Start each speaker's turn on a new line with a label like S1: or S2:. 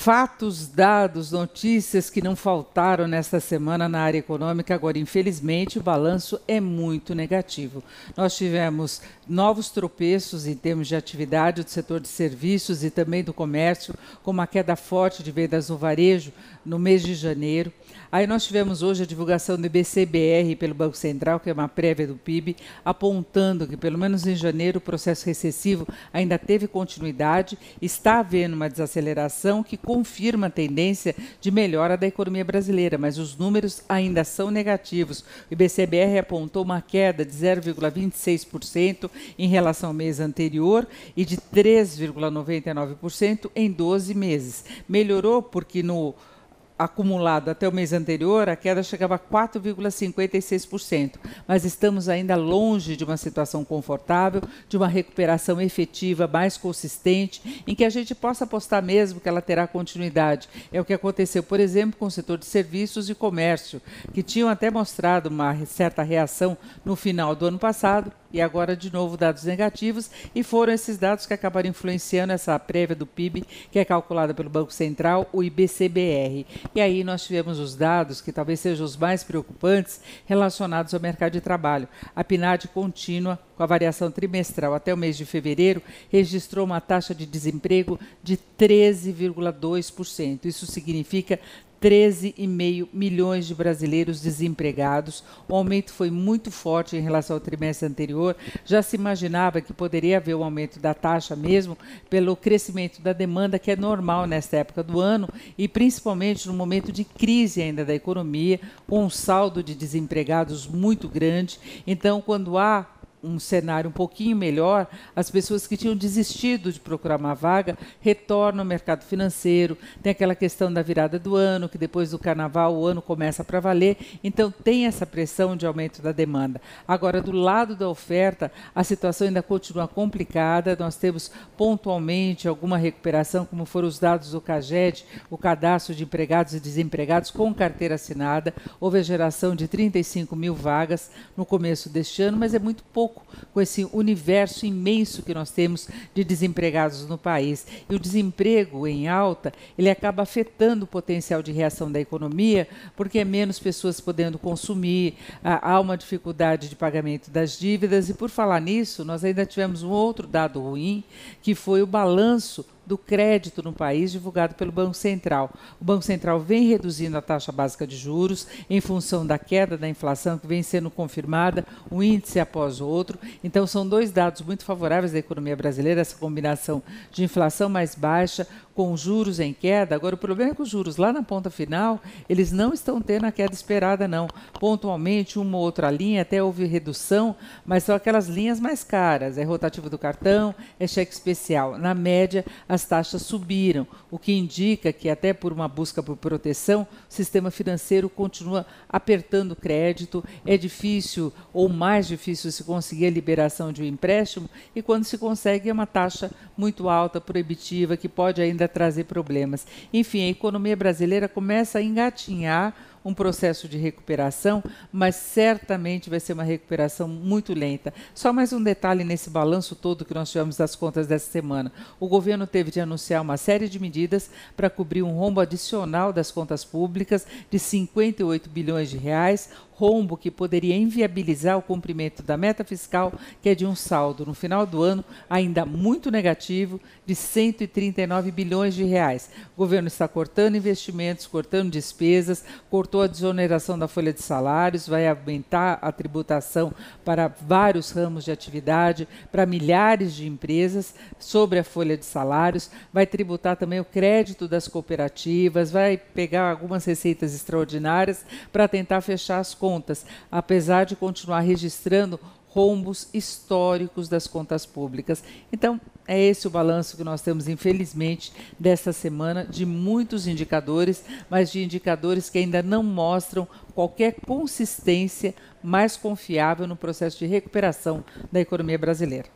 S1: Fatos, dados, notícias que não faltaram nesta semana na área econômica. Agora, infelizmente, o balanço é muito negativo. Nós tivemos novos tropeços em termos de atividade do setor de serviços e também do comércio, com uma queda forte de vendas no varejo no mês de janeiro. Aí nós tivemos hoje a divulgação do IBC-BR pelo Banco Central, que é uma prévia do PIB, apontando que, pelo menos em janeiro, o processo recessivo ainda teve continuidade, está havendo uma desaceleração que confirma a tendência de melhora da economia brasileira, mas os números ainda são negativos. O IBC-BR apontou uma queda de 0,26% em relação ao mês anterior e de 3,99% em 12 meses. Melhorou porque no acumulado até o mês anterior, a queda chegava a 4,56%, mas estamos ainda longe de uma situação confortável, de uma recuperação efetiva, mais consistente, em que a gente possa apostar mesmo que ela terá continuidade. É o que aconteceu, por exemplo, com o setor de serviços e comércio, que tinham até mostrado uma certa reação no final do ano passado, e agora, de novo, dados negativos, e foram esses dados que acabaram influenciando essa prévia do PIB, que é calculada pelo Banco Central, o IBC-BR. E aí nós tivemos os dados, que talvez sejam os mais preocupantes, relacionados ao mercado de trabalho. A PNAD contínua, com a variação trimestral até o mês de fevereiro, registrou uma taxa de desemprego de 13,2%. Isso significa 13,5 milhões de brasileiros desempregados. O aumento foi muito forte em relação ao trimestre anterior. Já se imaginava que poderia haver um aumento da taxa mesmo pelo crescimento da demanda, que é normal nesta época do ano, e principalmente no momento de crise ainda da economia, com um saldo de desempregados muito grande. Então, quando há um cenário um pouquinho melhor, as pessoas que tinham desistido de procurar uma vaga retornam ao mercado financeiro. Tem aquela questão da virada do ano, que depois do carnaval o ano começa para valer, então tem essa pressão de aumento da demanda. Agora, do lado da oferta, a situação ainda continua complicada. Nós temos pontualmente alguma recuperação, como foram os dados do CAGED, o cadastro de empregados e desempregados com carteira assinada. Houve a geração de 35 mil vagas no começo deste ano, mas é muito pouco com esse universo imenso que nós temos de desempregados no país. E o desemprego em alta, ele acaba afetando o potencial de reação da economia, porque é menos pessoas podendo consumir, há uma dificuldade de pagamento das dívidas. E por falar nisso, nós ainda tivemos um outro dado ruim, que foi o balanço do crédito no país, divulgado pelo Banco Central. O Banco Central vem reduzindo a taxa básica de juros em função da queda da inflação, que vem sendo confirmada, um índice após o outro. Então, são dois dados muito favoráveis da economia brasileira, essa combinação de inflação mais baixa com juros em queda. Agora, o problema é que os juros lá na ponta final, eles não estão tendo a queda esperada, não. Pontualmente, uma ou outra linha até houve redução, mas são aquelas linhas mais caras. É rotativo do cartão, é cheque especial. Na média, as taxas subiram, o que indica que, até por uma busca por proteção, o sistema financeiro continua apertando o crédito. É difícil, ou mais difícil, se conseguir a liberação de um empréstimo, e quando se consegue é uma taxa muito alta, proibitiva, que pode ainda trazer problemas. Enfim, a economia brasileira começa a engatinhar um processo de recuperação, mas certamente vai ser uma recuperação muito lenta. Só mais um detalhe nesse balanço todo que nós tivemos das contas dessa semana. O governo teve de anunciar uma série de medidas para cobrir um rombo adicional das contas públicas de 58 bilhões de reais, rombo que poderia inviabilizar o cumprimento da meta fiscal, que é de um saldo no final do ano ainda muito negativo, de 139 bilhões de reais. O governo está cortando investimentos, cortando despesas, cortou a desoneração da folha de salários, vai aumentar a tributação para vários ramos de atividade, para milhares de empresas sobre a folha de salários, vai tributar também o crédito das cooperativas, vai pegar algumas receitas extraordinárias para tentar fechar as contas, apesar de continuar registrando rombos históricos das contas públicas. Então, é esse o balanço que nós temos, infelizmente, desta semana, de muitos indicadores, mas de indicadores que ainda não mostram qualquer consistência mais confiável no processo de recuperação da economia brasileira.